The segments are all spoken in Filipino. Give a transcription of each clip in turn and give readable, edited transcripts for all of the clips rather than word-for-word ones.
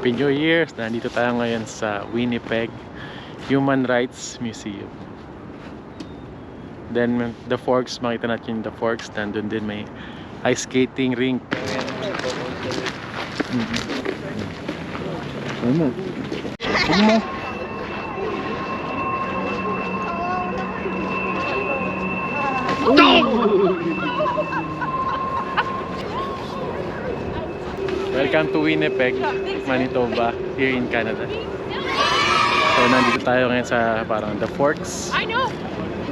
Happy New Year! Nandito tayo ngayon sa Winnipeg Human Rights Museum. Then the Forks, makita natin the Forks. Nandun din may ice skating rink. Ano? Ano? Welcome to Winnipeg, Manitoba, here in Canada. So nandito tayo ngayon sa parang The Forks.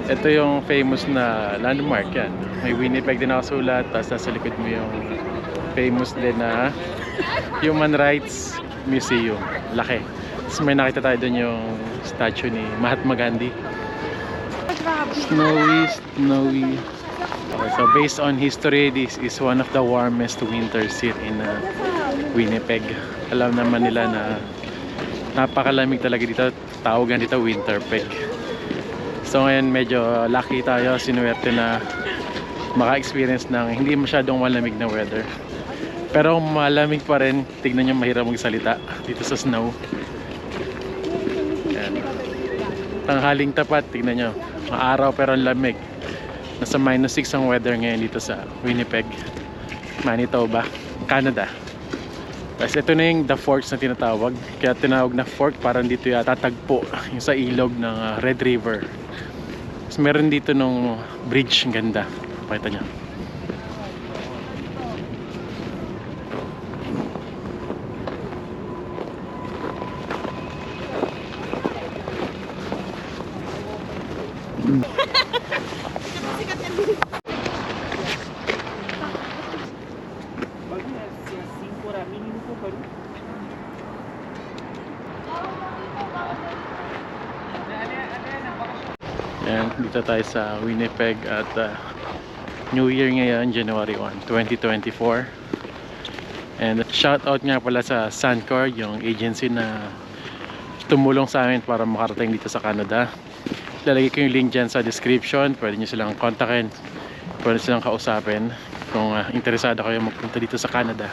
Ito yung famous na landmark yan. May Winnipeg din nakasulat, tapos nasa likod mo yung famous din na Human Rights Museum. Laki. Tapos may nakita tayo dun yung statue ni Mahatma Gandhi. Snowy. Okay, so based on history, this is one of the warmest winters here in Winnipeg. Alam naman nila na napakalamig talaga dito. Tawagan dito Winterpeg. So ngayon medyo lucky tayo, sinuwerte na maka-experience ng hindi masyadong malamig na weather. Pero malamig pa rin, tignan nyo, mahirap magsalita dito sa snow. Yan. Tanghaling tapat, tignan nyo, maaraw pero ang lamig. Nasa -6 ang weather ngayon dito sa Winnipeg, Manitoba, Canada. Tapos ito na yung The Forks na tinatawag. Kaya tinawag na fork, parang dito yata tagpo yung sa ilog ng Red River. Tapos meron dito nung bridge, ang ganda. Pakita nyo. Yan, dito tayo sa Winnipeg at New Year ngayon, January 1, 2024. And shout out nga pala sa Suncor, yung agency na tumulong sa amin para makarating dito sa Canada. Lalagay ko yung link dyan sa description. Pwede nyo silang kontakin, pwede silang kausapin kung interesado kayo magpunta dito sa Canada.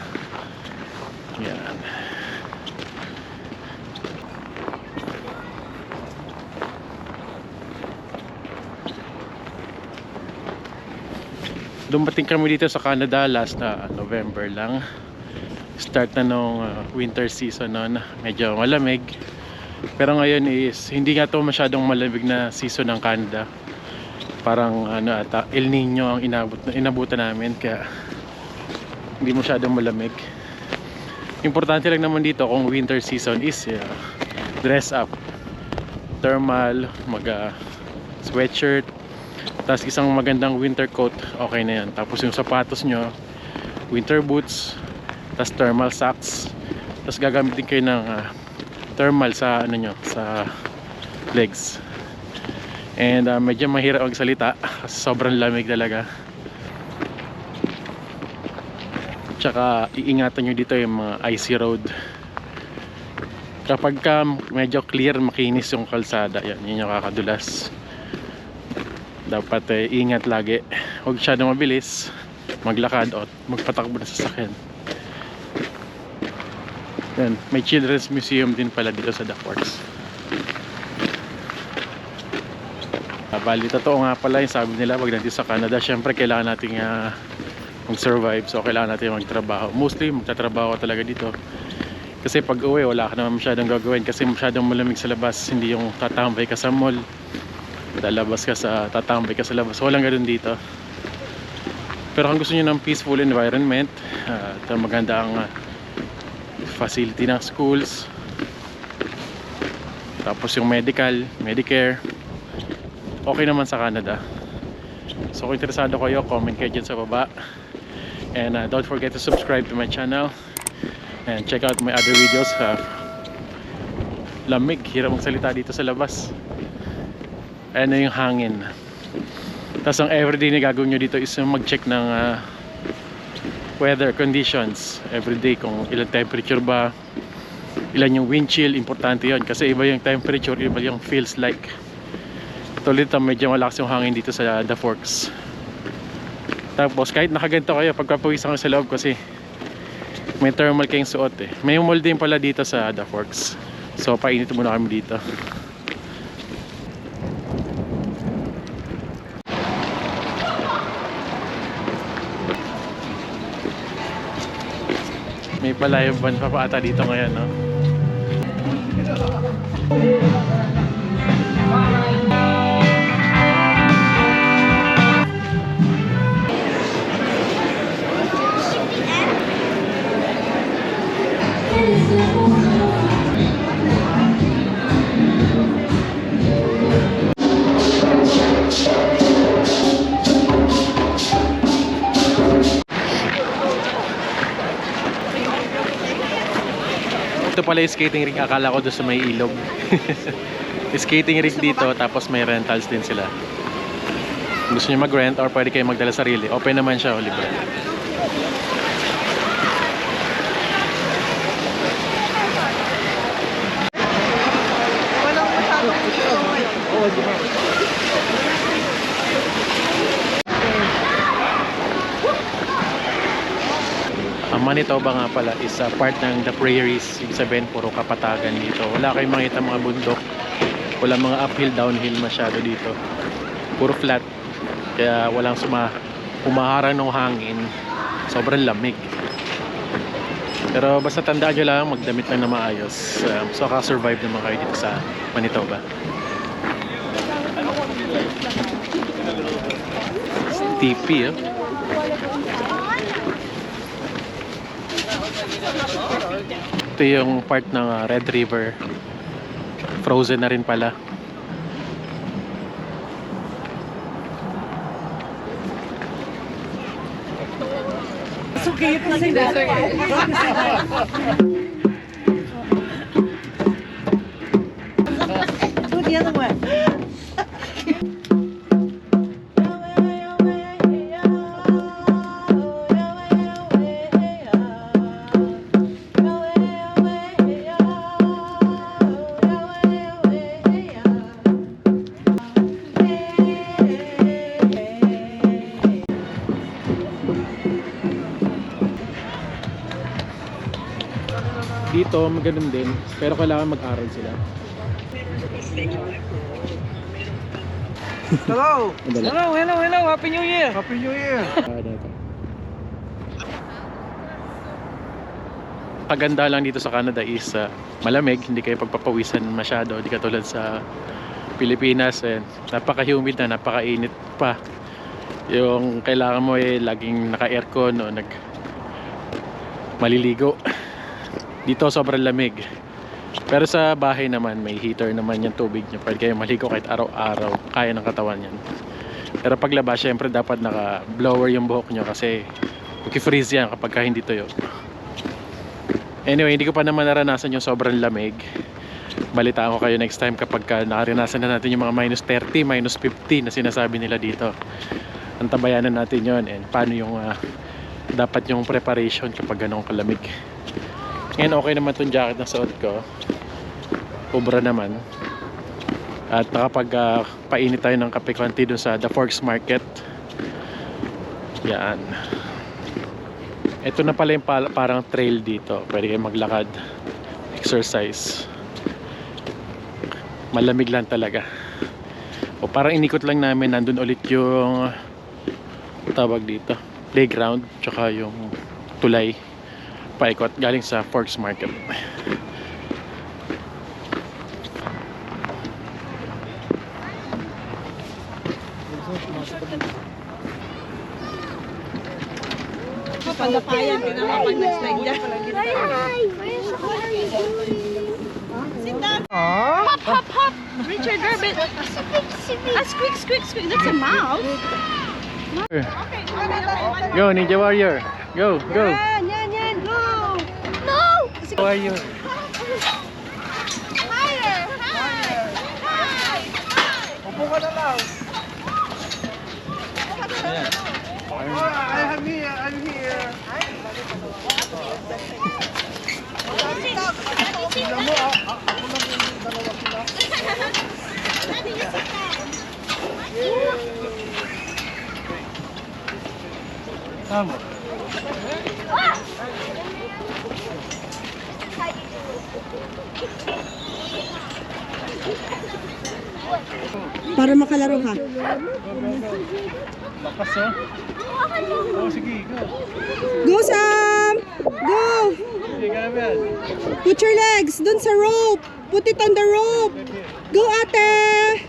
Yan. Dumating kami dito sa Canada last na November lang. Start na nung winter season noon. Medyo malamig. Pero ngayon is hindi nga to masyadong malamig na season ng Canada. Parang ata El Nino ang inabutan namin, kaya hindi masyadong malamig. Importante lang naman dito kung winter season is dress up. Thermal, sweatshirt, tapos isang magandang winter coat, okay na yan. Tapos yung sapatos nyo, winter boots, tapos thermal socks. Tapos gagamit din kayo ng thermal sa sa legs. And medyo mahirap magsalita kasi sobrang lamig talaga. Tsaka iingatan nyo dito yung mga icy road. Kapag medyo clear, makinis yung kalsada, yan yung kakadulas. Dapat ingat lagi. Huwag masyadong mabilis maglakad o magpatakbo na sasakyan. Yan, may Children's Museum din pala dito sa The Forks. Bali, totoo nga pala yung sabi nila, pag nandito sa Canada, syempre kailangan natin mag-survive. So kailangan natin magtrabaho. Mostly magtatrabaho talaga dito. Kasi pag uwi, wala ka naman masyadong gagawin kasi masyadong malamig sa labas. Hindi yung tatambay ka sa mall, tatambay ka sa labas. Walang ganoon dito. Pero kung gusto niyo ng peaceful environment, maganda ang facility ng schools, tapos yung Medicare, okay naman sa Canada. So kung interesado kayo, comment kayo dyan sa baba. And don't forget to subscribe to my channel and check out my other videos. Lamig, hirap magsalita dito sa labas. Ano yung hangin. Tapos ang everyday na gagawin nyo dito is mag-check ng weather conditions everyday, kung ilang temperature ba, ilan yung wind chill. Importante yon kasi iba yung temperature, iba yung feels like. Tuloy medyo malakas yung hangin dito sa The Forks. Tapos kahit nakaganto kayo, pagpapawisan kayo sa loob kasi May thermal kayong suot eh. May mall din pala dito sa The Forks. So painit muna kami dito. May palayo ban pa ata dito ngayon, no? Ito pala yung skating rink. Akala ko doon sa may ilog. Skating rink dito, tapos may rentals din sila. Gusto nyo mag-rent or pwede kayo magdala sarili. Open naman siya, libre. Ang Manitoba nga pala is part ng The Prairies. Ibig sabihin, puro kapatagan dito. Wala kayong makita mga bundok. Wala mga uphill, downhill masyado dito. Puro flat. Kaya walang humaharang ng hangin. Sobrang lamig. Pero basta tandaan nyo lang, magdamit lang na maayos. So ka-survive naman kayo dito sa Manitoba. Tipi, Ito yung part ng Red River. Frozen na rin pala. It's okay, you can say that. Do the other way. Dito, maganon din. Pero kailangan mag-aral sila. Hello! Madali. Hello! Happy New Year! Happy New Year! Paganda lang dito sa Canada is malamig, hindi kayo pagpapawisan masyado, hindi katulad sa Pilipinas. Napaka-humid na, napaka-init pa. Yung kailangan mo laging naka-aircon o maliligo. Dito sobrang lamig. Pero sa bahay naman, may heater naman yung tubig nyo. Pwede kayo maligo kahit araw-araw. Kaya ng katawan yan. Pero paglabas, syempre dapat naka-blower yung buhok nyo kasi mag-freeze yan kapag hindi tuyo. Anyway, hindi ko pa naman naranasan yung sobrang lamig. Balitaan ko kayo next time kapag nakaranasan na natin yung mga minus 30, minus 50 na sinasabi nila dito. Antabayanan natin yon and paano yung dapat yung preparation kapag ganong kalamig. Ngayon okay naman itong jacket na suot ko. Ubra naman. At nakapag painit tayo ng kape konti dun sa The Forks Market. Yan. Ito na pala yung parang trail dito. Pwede kayo maglakad, exercise. Malamig lang talaga. O parang inikot lang namin, nandun ulit yung tawag dito, playground, tsaka yung tulay. Paikot galing sa Forks Market. Pandapayan, pinamapag nag-slide dyan. Sit down. Hop, hop, hop. Richard Rabbit. Squeak, squeak, squeak. That's a mouse. Go Ninja Warrior. Go, go. Yan, go. No. Warrior. Higher, higher. Upo ka na lang! Ayan. I'm here! Tingnan mo, ako lang yung dalawa sila. Tama. Para makalaro ka. Lakas oh. Oh, sige, go. Go, Sam! Go! Sige, Gabriel. Put your legs dun sa rope. Put it on the rope. Go, ate!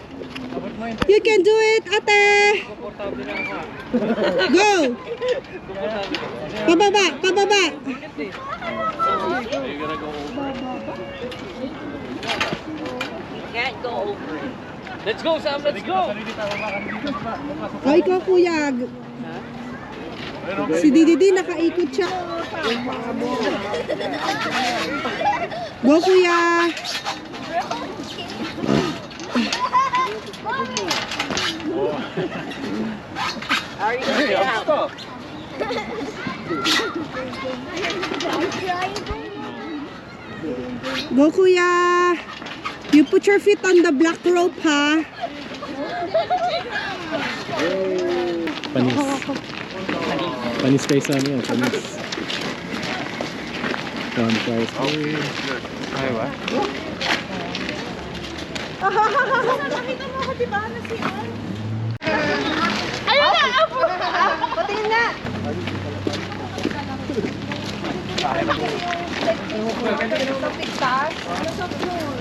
Abot mo yun. You can do it, ate! Komportable na ako. Go! Pababa, pababa. You're gonna go over. Can't go over it. Let's go, Sam. Let's go. Sarili pa, mabakan dito. O, ikaw, kuya. Si Didi nakaikot siya. Go, kuya. How are you gonna get out? Go, kuya. You put your feet on the black rope, ha? Panis. Panis kayo sa ano yan, panis. Campfires. Ay, ba? Nakita mo ako, diba? Nasiyan. Ayun na! Patingin na! Sa pigtas? Ano sa pool?